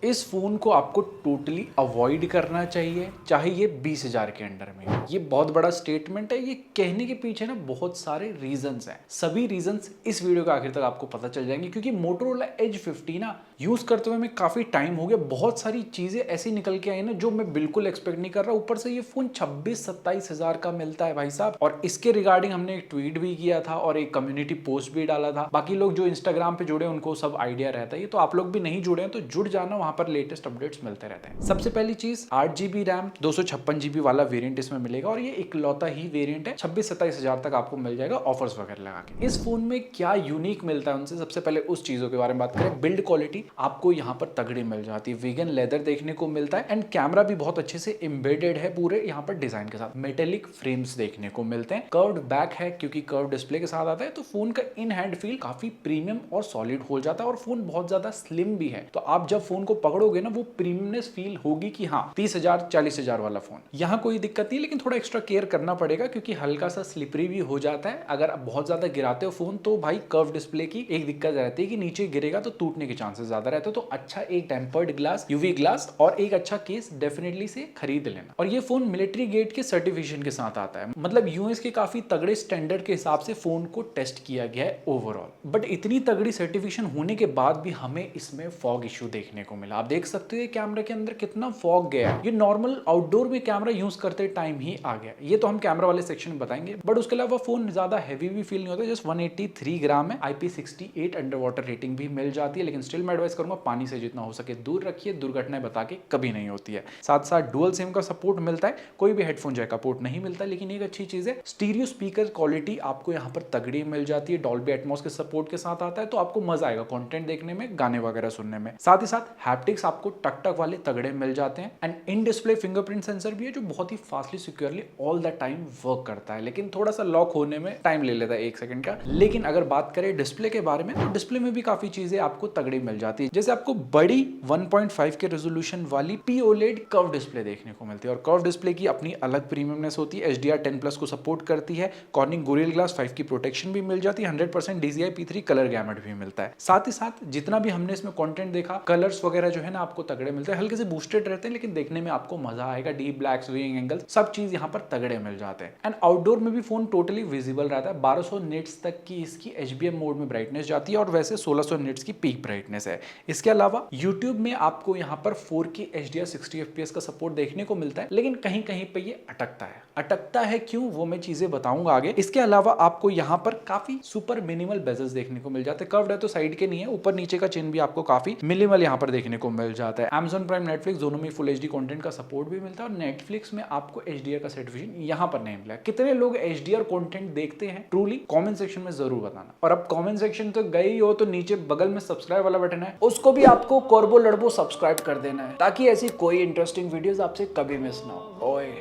इस फोन को आपको टोटली अवॉइड करना चाहिए, चाहे ये 20,000 के अंडर में हो। ये बहुत बड़ा स्टेटमेंट है। ये कहने के पीछे ना बहुत सारे रीजंस हैं। सभी रीजंस इस वीडियो के आखिर तक आपको पता चल जाएंगे, क्योंकि मोटोरोला एज 50 ना यूज करते हुए मैं काफी टाइम हो गया। बहुत सारी चीजें ऐसी निकल के आई ना जो मैं बिल्कुल एक्सपेक्ट नहीं कर रहा। ऊपर से ये फोन 26-27 हजार का मिलता है भाई साहब। और इसके रिगार्डिंग हमने एक ट्वीट भी किया था और एक कम्युनिटी पोस्ट भी डाला था। बाकी लोग जो इंस्टाग्राम पे जुड़े उनको सब आइडिया रहता है। तो आप लोग भी नहीं जुड़े हैं तो जुड़ जाना, वहां पर लेटेस्ट अपडेट्स मिलते रहते हैं। सबसे पहली चीज 8GB रैम 256GB वाला वेरिएंट इसमें मिलेगा और ये इकलौता ही वेरिएंट है। 26-27 हजार तक आपको मिल जाएगा ऑफर्स वगैरह लगा के। इस फोन में क्या यूनिक मिलता है उनसे, सबसे पहले उस चीजों के बारे में बात करें। बिल्ड क्वालिटी आपको यहाँ पर तगड़ी मिल जाती है। वीगन लेदर देखने को मिलता है एंड कैमरा भी बहुत अच्छे से एम्बेडेड है पूरे यहाँ पर डिजाइन के साथ। मेटेलिक फ्रेम्स देखने को मिलते हैं। कर्व्ड बैक है क्योंकि कर्व डिस्प्ले के साथ आता है, तो फोन का इन हैंड फील काफी प्रीमियम और सॉलिड हो जाता है। और फोन बहुत ज्यादा स्लिम भी है, तो आप जब फोन को पकड़ोगे ना वो प्रीमियमनेस फील होगी कि हाँ 30,000-40,000 वाला फोन। यहाँ कोई दिक्कत नहीं, लेकिन थोड़ा एक्स्ट्रा केयर करना पड़ेगा क्योंकि हल्का सा स्लिपरी भी हो जाता है। अगर आप बहुत ज्यादा गिराते हो फोन तो भाई कर्व डिस्प्ले की एक दिक्कत रहती है कि नीचे गिरेगा तो टूटने के चांसेस ज्यादा रहते हैं। तो अच्छा एक टेम्पर्ड ग्लास, यूवी ग्लास और एक अच्छा केस डेफिनेटली से खरीद लेना। और ये फोन मिलिट्री गेट के सर्टिफिकेशन के साथ आता है, मतलब यूएस के काफी तगड़े स्टैंडर्ड के हिसाब से फोन को टेस्ट किया गया है ओवरऑल। बट इतनी तगड़ी सर्टिफिकेशन होने के बाद भी हमें इसमें फॉग इश्यू देखने को मिला। आप देख सकते हो कैमरा के अंदर कितना फॉग गया है। ये नॉर्मल आउटडोर में कैमरा यूज करते टाइम ही आ गया। ये तो हम कैमरा वाले सेक्शन में बताएंगे, बट उसके अलावा फोन ज्यादा हैवी भी फील नहीं होता। जस्ट 183 ग्राम है। IP68 अंडर वाटर रेटिंग भी मिल जाती है, लेकिन स्टिल मैं एडवाइस करूंगा पानी से जितना हो सके दूर रखिए। दुर्घटनाएं बता के कभी नहीं होती है। साथ साथ डुअल सिम का सपोर्ट मिलता है। कोई भी हेडफोन जैक का पोर्ट नहीं मिलता, लेकिन एक अच्छी चीज है स्टीरियो स्पीकर क्वालिटी आपको यहाँ पर तगड़ी मिल जाती है। डॉल्बी एटमॉस के सपोर्ट के साथ आता है, तो आपको मजा आएगा कंटेंट देखने में, गाने वगैरह सुनने में। साथ ही साथ हैप्टिक्स आपको टक टक वाले तगड़े मिल जाते हैं and in display fingerprint sensor भी है जो बहुत ही fastly securely all the time work करता है, लेकिन थोड़ा सा लॉक होने में टाइम ले लेता है 1 सेकंड का। लेकिन अगर बात करें डिस्प्ले के बारे में तो डिस्प्ले में भी काफी चीजें आपको तगड़ी मिल जाती है। जैसे आपको बड़ी 1.5 के रेजोल्यूशन वाली POLED कर्व डिस्प्ले देखने को मिलती है और कर्व डिस्प्ले की अपनी अलग प्रीमियमनेस होती है। HDR10+ को सपोर्ट करती है। कॉर्निंग गोरिल्ला ग्लास 5 की प्रोटेक्शन भी मिल जाती है। 100% DCI P3 कलर गैमेट भी मिलता है। साथ ही साथ जितना भी हमने इसमें कंटेंट देखा, कलर्स वगैरह जो है ना आपको तगड़े मिलते हैं। हल्के से बूस्टेड रहते हैं, लेकिन देखने में आपको मजा आएगा। डीप ब्लैक्स, व्यूइंग एंगल, सब चीज यहाँ पर तगड़े मिल जाते हैं। एंड आउटडोर में भी फोन टोटली विजिबल रहता है। 1200 निट्स तक की इसकी HBM मोड में ब्राइटनेस जाती है और वैसे 1600 निट्स की पीक ब्राइटनेस है। इसके अलावा YouTube में आपको यहाँ पर 4K HDR 60 FPS का सपोर्ट देखने को मिलता है, लेकिन कहीं कहीं पे ये अटकता है क्यों वो मैं चीजें बताऊंगा आगे। इसके अलावा आपको यहाँ पर काफी सुपर मिनिमल बेजल्स देखने को मिल जाते हैं। कर्व्ड है तो साइड के नहीं है, ऊपर नीचे का चिन्ह भी आपको काफी मिनिमल यहाँ पर देखने को मिल जाता है। Amazon प्राइम, नेटफ्लिक्स दोनों में फुल HD कंटेंट का सपोर्ट भी मिलता है और नेटफ्लिक्स में आपको HDR का सर्टिफिकेशन यहाँ पर नहीं मिला। कितने लोग HDR कंटेंट देखते हैं ट्रूली, कमेंट सेक्शन में जरूर बताना। और अब कमेंट सेक्शन तो गए ही हो तो नीचे बगल में सब्सक्राइब वाला बटन है, उसको भी आपको कोरबो लड़बो सब्सक्राइब कर देना है, ताकि ऐसी कोई इंटरेस्टिंग वीडियोस आपसे कभी मिस ना हो। ओए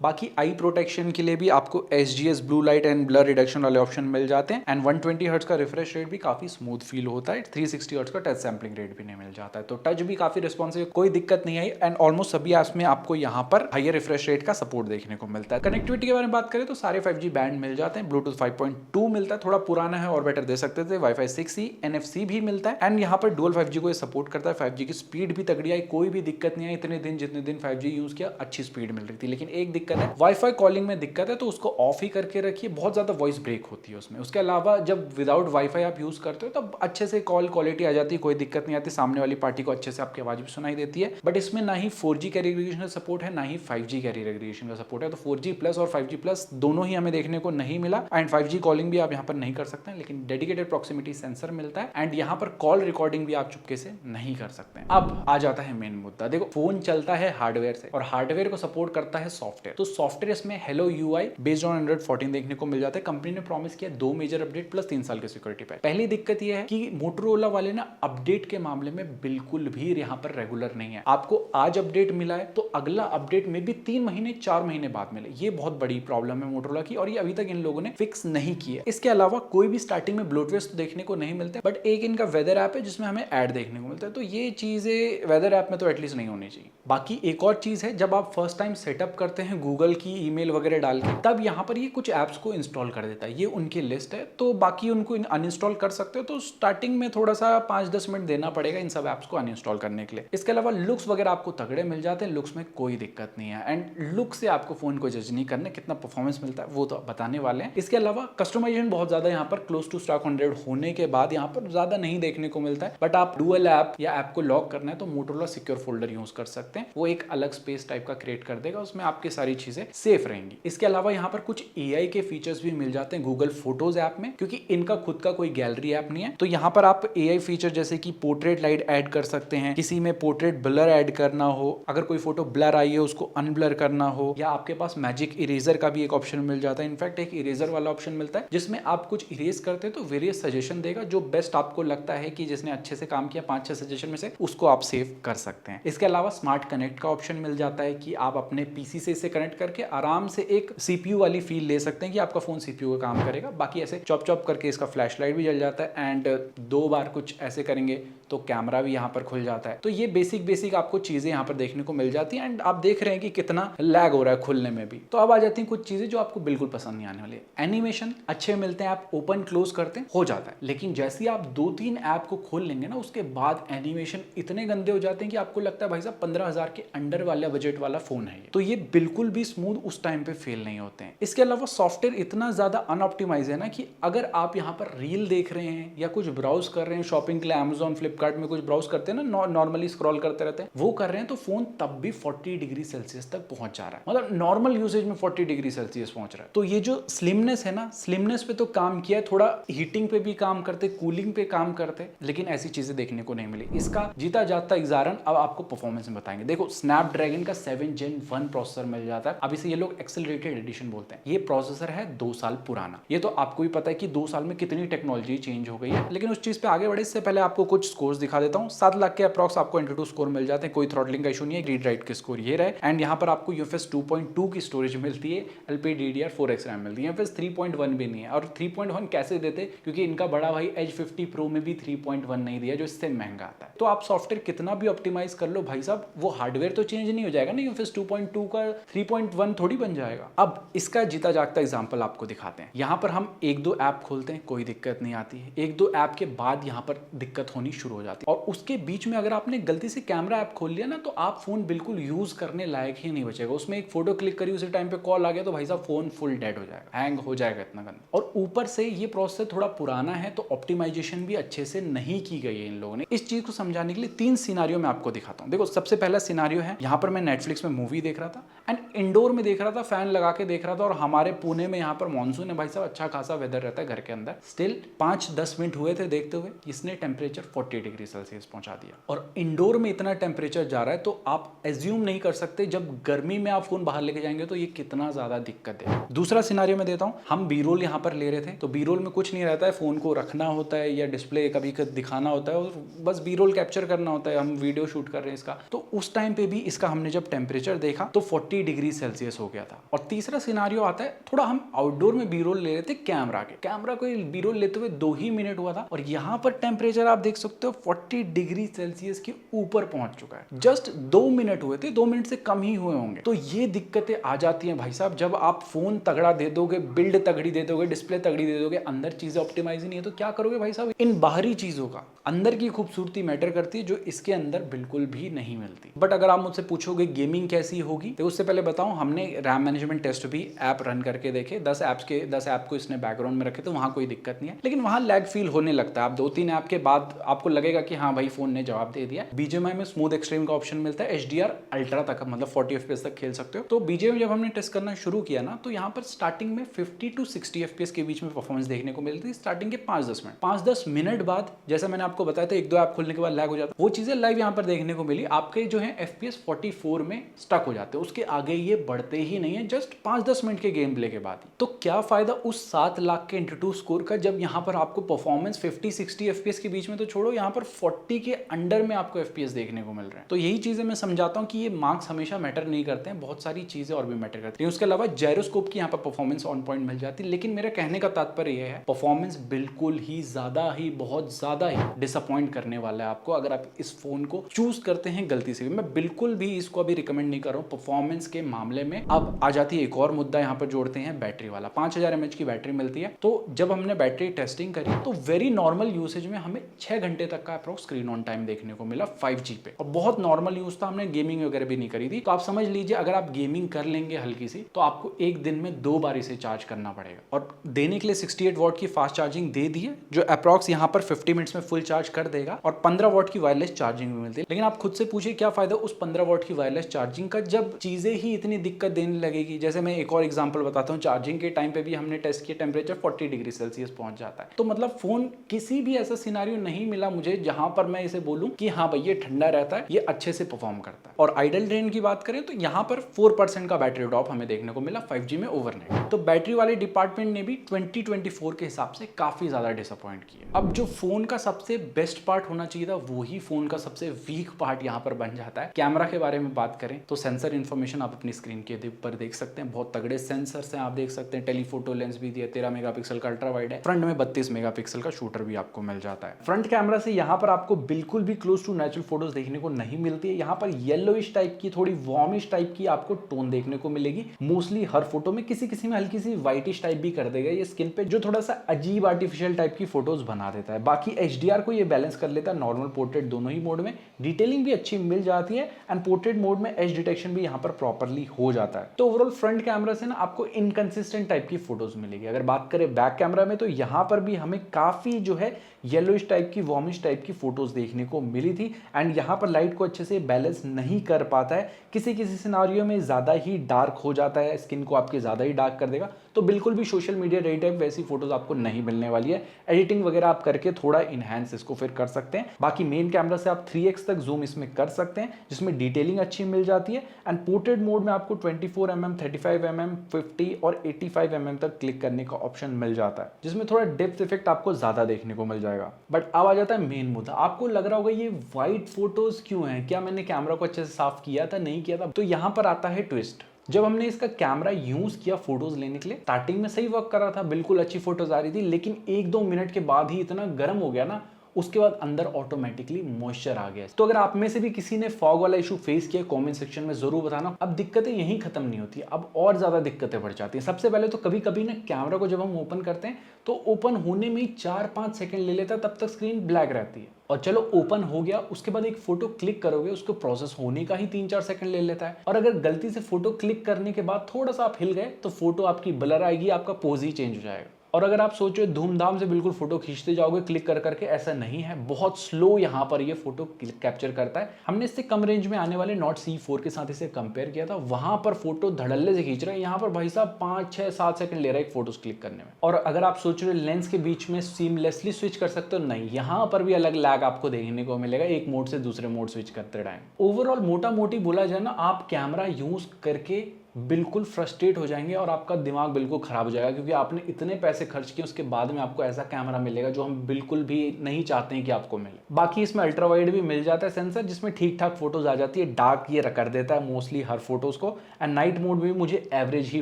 बाकी आई प्रोटेक्शन के लिए भी आपको SGS blue light and blur reduction वाले ऑप्शन मिल जाते हैं एंड 120 हर्ट्ज का रिफ्रेश रेट भी काफी स्मूथ फील होता है। 360 हर्ट्ज का टच सैम्पलिंग रेट भी नहीं मिल जाता है, तो टच भी काफी रिस्पॉन्सिव, कोई दिक्कत नहीं आई। एंड ऑलमोस्ट सभी ऐप्स में आपको यहाँ पर हायर रिफ्रेश रेट का सपोर्ट देखने को मिलता है। कनेक्टिविटी के बारे में बात करें तो सारे 5G बैंड मिल जाते हैं। ब्लूटूथ 5.2 मिलता है, थोड़ा पुराना है और बेटर दे सकते थे। Wi-Fi 6E NFC भी मिलता है एंड यहाँ पर डुअल 5G को ये सपोर्ट करता है। 5G की स्पीड भी तगड़ी आई, कोई भी दिक्कत नहीं आई। इतने दिन जितने दिन 5G यूज किया अच्छी स्पीड मिल रही थी, लेकिन एक दिक्कत है Wi-Fi कॉलिंग में दिक्कत है, तो उसको ऑफ ही करके रखिए। बहुत ज्यादा वॉइस ब्रेक होती है उसमें। उसके अलावा जब विदाउट वाईफाई आप यूज करते हो तब अच्छे से कॉल क्वालिटी आ जाती है, कोई दिक्कत नहीं आती। सामने वाली पार्टी को अच्छे से आपकी आवाज भी सुनाई देती है। बट इसमें ना ही 4G कैरियर एग्रीगेशन का सपोर्ट है, ना ही 5G कैरियर एग्रीगेशन का सपोर्ट है। तो 4G+ और 5G+ दोनों ही हमें देखने को नहीं मिला एंड 5G कॉलिंग भी आप यहाँ पर नहीं कर सकते हैं, लेकिन डेडिकेटेड प्रॉक्सिमिटी सेंसर मिलता है एंड यहाँ पर कॉल रिकॉर्डिंग भी आप चुपके से नहीं कर सकते हैं। अब आ जाता है मेन मुद्दा। देखो फोन चलता है हार्डवेयर से और हार्डवेयर को सपोर्ट करता है सॉफ्टवेयर। तो सॉफ्टवेयर इसमें Hello UI based on Android 14 देखने को मिल जाता है। कंपनी ने प्रॉमिस किया 2 मेजर अपडेट प्लस 3 साल के सिक्योरिटी पैच। पहली दिक्कत यह है कि मोटोरोला वाले ना अपडेट के मामले में बिल्कुल भी यहाँ पर रेगुलर नहीं है। आपको आज अपडेट मिला है तो अगला अपडेट में भी 3 महीने 4 महीने बाद मिले। ये बहुत बड़ी प्रॉब्लम है मोटोरोला की और ये अभी तक इन लोगों ने फिक्स नहीं की है। इसके अलावा कोई भी स्टार्टिंग में ब्लोटवेयर तो देखने को नहीं मिलते, बट एक इनका वेदर ऐप है जिसमें हमें ऐड देखने को मिलता है। तो ये चीजें वेदर ऐप में तो एटलीस्ट नहीं होनी चाहिए। बाकी एक और चीज है, जब आप फर्स्ट टाइम सेटअप करते हैं गूगल की ईमेल वगैरह डाल के तब यहाँ पर ये कुछ ऐप्स को इंस्टॉल कर देता है। ये उनकी लिस्ट है, तो बाकी उनको अनइंस्टॉल कर सकते हो। तो स्टार्टिंग में थोड़ा सा 5-10 मिनट देना पड़ेगा इन सब ऐप्स को अनइंस्टॉल करने के लिए। इसके अलावा लुक्स वगैरह आपको तगड़े मिल जाते हैं, लुक्स में कोई दिक्कत नहीं है। एंड लुक से आपको फोन को जज नहीं करना, कितना परफॉर्मेंस मिलता है वो तो बताने वाले हैं। इसके अलावा कस्टमाइजेशन बहुत ज्यादा यहाँ पर क्लोज टू स्टॉक 100 होने के बाद यहाँ पर ज्यादा नहीं देखने को मिलता है। बट आप डुअल ऐप या ऐप को लॉक करना है तो मोटोरोला सिक्योर फोल्डर यूज कर सकते हैं। वो एक अलग स्पेस टाइप का क्रिएट कर देगा, उसमें आपकी सारी चीजें सेफ रहेंगी। इसके अलावा यहाँ पर कुछ एआई के फीचर्स भी मिल जाते हैं गूगल फोटोज ऐप में, क्योंकि इनका खुद का कोई गैलरी ऐप नहीं है। तो यहाँ पर आप एआई फीचर जैसे कि पोर्ट्रेट लाइट ऐड कर सकते हैं, किसी में पोर्ट्रेट ब्लर ऐड करना हो, अगर कोई फोटो ब्लर आई है उसको अनब्लर करना हो, या आपके पास मैजिक इरेजर का भी एक ऑप्शन मिल जाता है। इनफैक्ट एक इरेजर वाला ऑप्शन मिलता है जिसमें आप कुछ इरेज करते हैं तो वेरियस सजेशन देगा, जो बेस्ट आपको लगता है कि जिसने अच्छे से काम किया 5-6 सजेशन में से, उसको आप सेव कर सकते हैं। इसके अलावा स्मार्ट कनेक्ट का ऑप्शन मिल जाता है कि आप अपने पीसी से इसे कनेक्ट करके आराम से एक सीपीयू वाली फील ले सकते हैं कि आपका फोन सीपीयू का काम करेगा। बाकी ऐसे चॉप चॉप करके इसका फ्लैश लाइट भी जल जाता है, एंड 2 बार कुछ ऐसे करेंगे तो कैमरा भी यहाँ पर खुल जाता है। तो ये बेसिक आपको चीजें यहाँ पर देखने को मिल जाती हैं। एंड आप देख रहे हैं कि कितना लैग हो रहा है खुलने में भी। तो अब आ जाती हैं कुछ चीजें जो आपको बिल्कुल पसंद नहीं आने वाली। एनिमेशन अच्छे मिलते हैं, आप ओपन क्लोज करते हैं हो जाता है, लेकिन जैसे ही आप 2-3 ऐप को खोल लेंगे ना, उसके बाद एनिमेशन इतने गंदे हो जाते हैं कि आपको लगता है भाई साहब 15,000 के अंडर वाला बजट वाला फोन है ये। तो ये बिल्कुल भी स्मूथ उस टाइम पे फेल नहीं होते हैं। इसके अलावा सॉफ्टवेयर इतना ज्यादा अनऑप्टिमाइज है ना कि अगर आप यहाँ पर रील देख रहे हैं या कुछ ब्राउज कर रहे हैं शॉपिंग के लिए, अमेजॉन फ्लिपकार्ट में कुछ ब्राउज करते हैं ना, नॉर्मली स्क्रॉल करते रहते हैं, वो कर रहे हैं तो फोन तब भी 40 डिग्री सेल्सियस तक पहुंच जा रहा है। मतलब नॉर्मल यूसेज में 40 डिग्री सेल्सियस पहुंच रहा है। तो ये जो स्लिमनेस है ना, स्लिमनेस पे तो काम किया है, थोड़ा हीटिंग पे भी काम करते, कूलिंग पे काम करते, लेकिन ऐसी चीजें देखने को नहीं मिली। इसका जीता जागता उदाहरण अब आपको परफॉर्मेंस में बताएंगे। देखो स्नैपड्रैगन का 7 Gen 1 प्रोसेसर मिल जाता है। अब इसे ये लोग एक्सेलरेटेड एडिशन बोलते हैं। ये प्रोसेसर है 2 साल पुराना। ये तो आपको भी पता है कि 2 साल में कितनी टेक्नोलॉजी चेंज हो गई है, लेकिन उस चीज पे आगे बढ़े इससे पहले आपको कुछ स्कोर्स दिखा देता हूँ। 7 लाख के अप्रॉक्स आपको एंटूटू स्कोर मिल जाते हैं, कोई थ्रॉटलिंग का इशू नहीं है। रीड राइट के स्कोर ये रहे, एंड यहाँ पर आपको UFS 2.2 की स्टोरेज मिलती है, LPDDR4X रैम मिलती है। UFS 3.1 भी नहीं है। और 3.1 कैसे देते, क्योंकि इनका बड़ा भाई Edge 50 Pro में भी 3.1 नहीं दिया, जो इससे महंगा आता है। तो आप सॉफ्टवेयर कितना भी ऑप्टिमाइज कर लो भाई साहब, वो हार्डवेयर तो चेंज नहीं हो जाएगा ना। UFS 2.2 का 3.1 थोड़ी बन जाएगा। अब इसका जीता जागता एग्जांपल आपको दिखाते हैं। यहाँ पर हम 1-2 ऐप खोलते हैं, कोई दिक्कत नहीं आती है। 1-2 ऐप के बाद यहाँ पर दिक्कत होनी शुरू हो जाती है, और उसके बीच में अगर आपने गलती से कैमरा ऐप खोल लिया ना, तो आप फोन बिल्कुल यूज करने लायक ही नहीं बचेगा। उसमें एक फोटो क्लिक करी, उसी टाइम पे कॉल आ गया तो भाई साहब फोन फुल डेड हो जाएगा, हैंग हो जाएगा इतना गंदा। और ऊपर से ये प्रोसेसर थोड़ा पुराना है, तो ऑप्टिमाइजेशन भी अच्छे से नहीं की गई है इन लोगों ने। इस चीज को समझाने के लिए 3 सिनारियो मैं आपको दिखाता हूँ। देखो सबसे पहला सिनारियो है, यहाँ पर मैं नेटफ्लिक्स में मूवी देख रहा था, एंड इंडोर में देख रहा था, फैन लगा के देख रहा था, और हमारे पुणे में यहाँ पर मानसून है भाई साहब, अच्छा खासा वेदर रहता है घर के अंदर। स्टिल 5-10 मिनट हुए थे देखते हुए, इसने टेम्परेचर 40 डिग्री सेल्सियस पहुंचा दिया। और इंडोर में इतना टेम्परेचर जा रहा है, तो आप एज्यूम नहीं कर सकते जब गर्मी में आप फोन बाहर लेके जाएंगे तो ये कितना ज्यादा दिक्कत है। दूसरा सिनारियो में देता हूं, हम बी रोल यहाँ पर ले रहे थे, तो बी रोल में कुछ नहीं रहता है, फोन को रखना होता है या डिस्प्ले कभी दिखाना होता है, और बस बी रोल कैप्चर करना होता है। हम वीडियो शूट कर रहे हैं इसका, तो उस टाइम पे भी इसका हमने जब टेम्परेचर देखा तो 40 डिग्री सेल्सियस हो गया था। और तीसरा सिनारियो आता है, थोड़ा हम आउटडोर में बी रोल ले रहे थे कैमरा के, कैमरा को बी रोल लेते हुए 2 ही मिनट हुआ था, और यहाँ पर टेम्परेचर आप देख सकते हो 40 डिग्री सेल्सियस के ऊपर पहुंच चुका है। जस्ट 2 मिनट हुए थे, 2 मिनट से कम ही हुए होंगे। तो ये दिक्कतें आ जाती हैं भाई साहब, जब आप फोन तगड़ा दे दोगे, बिल्ड तगड़ी दे दोगे, डिस्प्ले तगड़ी दे दोगे, अंदर चीजें ऑप्टिमाइज नहीं है, तो क्या करोगे भाई साहब। इन बाहरी चीजों का अंदर की खूबसूरती मैटर करती है, जो इसके अंदर बिल्कुल भी नहीं मिलती। बट अगर आप मुझसे पूछोगे गेमिंग कैसी होगी, तो उससे पहले बताऊं, हमने रैम मैनेजमेंट टेस्ट भी ऐप रन करके देखे। 10 ऐप को इसने बैकग्राउंड में रखे, तो वहां कोई दिक्कत नहीं है, लेकिन वहां लैग फील होने लगता है। आप 2-3 ऐप के बाद आपको लगेगा कि हाँ भाई फोन ने जवाब दे दिया। BGMI में स्मूथ एक्सट्रीम का ऑप्शन मिलता है, HDR अल्ट्रा तक, मतलब 40 FPS तक खेल सकते हो। तो BGMI जब हमने टेस्ट करना शुरू किया ना, तो यहाँ पर स्टार्टिंग में 50 to 60 FPS के बीच में परफॉर्मेंस देखने को मिलती है स्टार्टिंग के 5-10 मिनट बाद। जैसा मैंने आपको बताया था 1-2 ऐप खोलने के बाद लैग हो जाता है, वो चीजें लाइव यहाँ पर देखने को मिली। आपके जो है FPS 44 में स्टक हो जाते हैं, उसके आगे ये बढ़ते ही नहीं है, जस्ट 5-10 मिनट के गेम प्ले के बाद। तो क्या फायदा उस 7 लाख के एंटूटू स्कोर का, जब यहाँ पर आपको परफॉर्मेंस 50-60 FPS के बीच में तो छोड़ो, यहाँ पर 40 के अंडर में आपको FPS देखने को मिल रहे हैं। तो यही चीजें मैं समझाता हूँ कि ये मार्क्स हमेशा मैटर नहीं करते हैं, बहुत सारी चीजें और भी मैटर करती हैं। उसके अलावा जायरोस्कोप की यहाँ पर परफॉर्मेंस ऑन पॉइंट मिल जाती है, लेकिन मेरा कहने का तात्पर्य यह है, परफॉर्मेंस बिल्कुल ही ज्यादा ही, बहुत ज्यादा ही डिसअपॉइंट करने वाला है आपको, अगर आप इस फोन को चूज करते हैं गलती से भी। मैं बिल्कुल भी इसको अभी रिकमेंड नहीं कर रहा हूँ, परफॉर्मेंस के मामले में अब आ जाती है एक और मुद्दा, यहाँ पर जोड़ते हैं बैटरी वाला। 5000 mAh की बैटरी मिलती है। तो जब हमने बैटरी टेस्टिंग करी तो वेरी नॉर्मल यूसेज में हमें 6 घंटे तक का अप्रोक्स स्क्रीन ऑन टाइम देखने को मिला 5G पे, और बहुत नॉर्मल यूज था, हमने गेमिंग वगैरह भी नहीं करी थी। तो आप समझ लीजिए अगर आप गेमिंग कर लेंगे हल्की सी तो आपको एक दिन में 2 बार इसे चार्ज करना पड़ेगा। और देने के लिए 68 वॉट की फास्ट चार्जिंग दे दी है जो अप्रॉक्स यहाँ पर 50 मिनट्स में फुल चार्ज कर देगा, और 15 वॉट की वायरलेस चार्जिंग भी मिलती है। लेकिन आप खुद से पूछिए क्या फायदा उस 15 वॉट की वायरलेस चार्जिंग का जब चीजें ही इतनी दिक्कत देने लगेगी। जैसे मैं एक और एग्जांपल बताता हूँ, चार्जिंग के टाइम पे भी हमने टेस्ट किया, टेम्परेचर 40 डिग्री सेल्सियस पहुंच जाता है। तो मतलब फोन किसी भी ऐसा सिनेरियो नहीं मिला मुझे जहां पर मैं इसे बोलूं कि हाँ भाई ये ठंडा रहता है, ये अच्छे से परफॉर्म करता है। और आइडल ड्रेन की बात करें तो यहाँ पर 4% का बैटरी ड्रॉप हमें देखने को मिला 5G में ओवरनाइट। तो बैटरी वाले डिपार्टमेंट ने भी 2024 के हिसाब से काफी ज्यादा डिसअपॉइंट किया। अब जो फोन का सबसे बेस्ट पार्ट होना चाहिए था वही फोन का सबसे वीक पार्ट यहाँ पर बन जाता है। कैमरा के बारे में बात करें तो सेंसर इन्फॉर्मेशन आप अपनी स्क्रीन के ऊपर देख सकते हैं, बहुत तगड़े सेंसर्स हैं, आप देख सकते हैं। टेलीफोटो लेंस भी दिया, 13 मेगापिक्सल का अल्ट्रा वाइड है, फ्रंट में 32 मेगापिक्सल का शूटर भी आपको मिल जाता है। फ्रंट कैमरा से यहाँ पर आपको बिल्कुल भी क्लोज टू नेचुरल फोटोज देखने को नहीं मिलती है। यहाँ पर येलोइश टाइप की, थोड़ी वार्मिश टाइप की आपको टोन देखने को मिलेगी मोस्टली हर फोटो में। किसी में हल्की सी व्हाइटिश टाइप भी कर देगा ये स्किन पे, जो थोड़ा सा अजीब आर्टिफिशियल टाइप की फोटोज बना देता है। बाकी HDR को ये बैलेंस कर लेता है, नॉर्मल पोर्ट्रेट दोनों ही मोड में। डिटेलिंग भी अच्छी मिल जाती है एंड पोर्ट्रेट मोड में एज डिटेक्शन भी यहाँ पर प्रॉपरली हो जाता है। तो ओवरऑल फ्रंट कैमरा से ना आपको इनकंसिस्टेंट टाइप की फोटोज मिलेगी। अगर बात करें बैक कैमरा में तो यहाँ पर भी हमें काफी जो है येलोइश टाइप की, वार्मिश टाइप की फोटोज देखने को मिली थी। एंड यहाँ पर लाइट को अच्छे से बैलेंस नहीं कर पाता है, किसी सिनेरियो में ज्यादा ही डार्क हो जाता है, स्किन को आपके ज्यादा ही डार्क कर देगा। तो बिल्कुल भी सोशल मीडिया रेडी टाइप वैसी फोटोज आपको नहीं मिलने वाली है। एडिटिंग वगैरह आप करके थोड़ा इनहैंस इसको फिर कर सकते हैं। बाकी मेन कैमरा से आप 3x तक जूम इसमें कर सकते हैं, जिसमें डिटेलिंग अच्छी मिल जाती है। एंड पोर्ट्रेट मोड में आपको 24mm, 35mm, 50 और 85mm तक क्लिक करने का ऑप्शन मिल जाता है, जिसमें थोड़ा डेप्थ इफेक्ट आपको ज्यादा देखने को मिल जाएगा। बट अब आ जाता है मेन मुद्दा। आपको लग रहा होगा ये व्हाइट फोटोज क्यों हैं, क्या मैंने कैमरा को अच्छे से साफ किया था, नहीं किया था? तो यहाँ पर आता है ट्विस्ट। जब हमने इसका कैमरा यूज किया फोटोज लेने के लिए, स्टार्टिंग में सही वर्क कर रहा था, बिल्कुल अच्छी फोटोज आ रही थी, लेकिन 1-2 मिनट के बाद ही इतना गर्म हो गया ना, उसके बाद अंदर ऑटोमेटिकली मॉइस्चर आ गया। तो अगर आप में से भी किसी ने फॉग वाला इशू फेस किया, कमेंट सेक्शन में जरूर बताना। अब दिक्कतें यहीं खत्म नहीं होती, अब और ज्यादा दिक्कतें बढ़ जाती हैं। सबसे पहले तो कभी कभी ना कैमरा को जब हम ओपन करते हैं तो ओपन होने में ही 4-5 सेकंड ले लेता है, तब तक स्क्रीन ब्लैक रहती है। और चलो ओपन हो गया, उसके बाद एक फोटो क्लिक करोगे, उसको प्रोसेस होने का ही 3-4 सेकंड ले लेता है। और अगर गलती से फोटो क्लिक करने के बाद थोड़ा सा आप हिल गए तो फोटो आपकी ब्लर आएगी, आपका पोज ही चेंज हो जाएगा। और अगर आप सोचो धूमधाम से बिल्कुल फोटो खींचते जाओगे क्लिक कर करके, ऐसा नहीं है, बहुत स्लो यहाँ पर ये फोटो कैप्चर करता है। हमने इससे कम रेंज में आने वाले Note C4 के साथ इसे कंपेयर किया था, वहां पर फोटो धड़ल्ले से खींच रहा है, यहाँ पर भाई साहब 5-6-7 सेकंड ले रहा है एक फोटोज क्लिक करने में। और अगर आप सोच रहे हो लेंस के बीच में सीमलेसली स्विच कर सकते हो, नहीं, यहाँ पर भी अलग लैग आपको देखने को मिलेगा एक मोड से दूसरे मोड स्विच करते टाइम। ओवरऑल मोटा मोटी बोला जाए ना, आप कैमरा यूज करके बिल्कुल फ्रस्ट्रेट हो जाएंगे और आपका दिमाग बिल्कुल खराब हो जाएगा, क्योंकि आपने इतने पैसे खर्च किए, उसके बाद में आपको ऐसा कैमरा मिलेगा जो हम बिल्कुल भी नहीं चाहते हैं कि आपको मिले। बाकी इसमें अल्ट्रा वाइड भी मिल जाता है सेंसर, जिसमें ठीक ठाक फोटोज आ जाती है। डार्क ये कर देता है मोस्टली हर फोटोज को, एंड नाइट मोड में भी मुझे एवरेज ही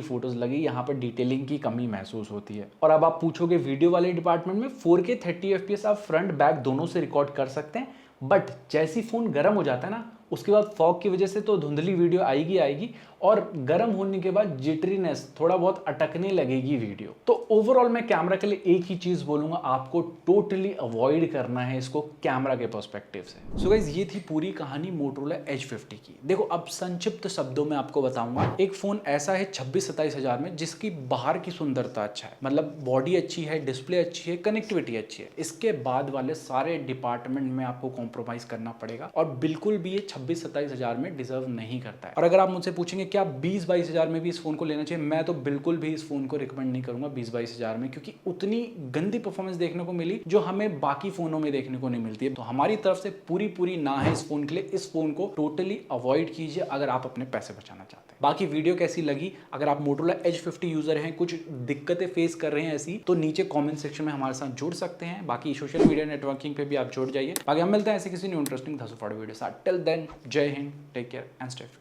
फोटोज लगी, यहाँ पर डिटेलिंग की कमी महसूस होती है। और अब आप पूछोगे वीडियो वाले डिपार्टमेंट में 4K 30 FPS आप फ्रंट बैक दोनों से रिकॉर्ड कर सकते हैं, बट जैसी फोन गर्म हो जाता है ना, उसके बाद फॉग की वजह से तो धुंधली वीडियो आएगी और गर्म होने के बाद जिटरीनेस, थोड़ा बहुत अटकने लगेगी वीडियो। तो ओवरऑल मैं कैमरा के लिए एक ही चीज बोलूंगा, आपको टोटली अवॉइड करना है इसको कैमरा के पर्सपेक्टिव से। सो गाइस, ये थी पूरी कहानी मोटोरोला Edge 50 की। देखो अब संक्षिप्त शब्दों में आपको बताऊंगा, एक फोन ऐसा है 26-27 हजार में जिसकी बाहर की सुंदरता अच्छा है, मतलब बॉडी अच्छी है, डिस्प्ले अच्छी है, कनेक्टिविटी अच्छी है। इसके बाद वाले सारे डिपार्टमेंट में आपको कॉम्प्रोमाइज करना पड़ेगा और बिल्कुल भी ये 26-27 हजार में डिजर्व नहीं करता है। और अगर आप मुझसे पूछेंगे क्या 20-22 हजार में भी इस फोन को लेना चाहिए, मैं तो बिल्कुल भी इस फोन को रिकमेंड नहीं करूंगा 20-22 हजार में, क्योंकि उतनी गंदी परफॉर्मेंस देखने को मिली जो हमें बाकी फोनों में देखने को नहीं मिलती है। तो हमारी तरफ से पूरी ना है इस फोन के लिए। इस फोन को टोटली अवॉइड कीजिए अगर आप अपने पैसे बचाना चाहते हैं। बाकी वीडियो कैसी लगी, अगर आप मोटोरोला Edge 50 यूजर हैं, कुछ दिक्कतें फेस कर रहे हैं ऐसी, तो नीचे कॉमेंट सेक्शन में हमारे साथ जुड़ सकते हैं। बाकी सोशल मीडिया नेटवर्किंग पे भी आप जुड़ जाइए। बाकी हम मिलते हैं ऐसे किसी न्यू इंटरेस्टिंग वीडियो साथ। Till then, Jai Hind, take care and stay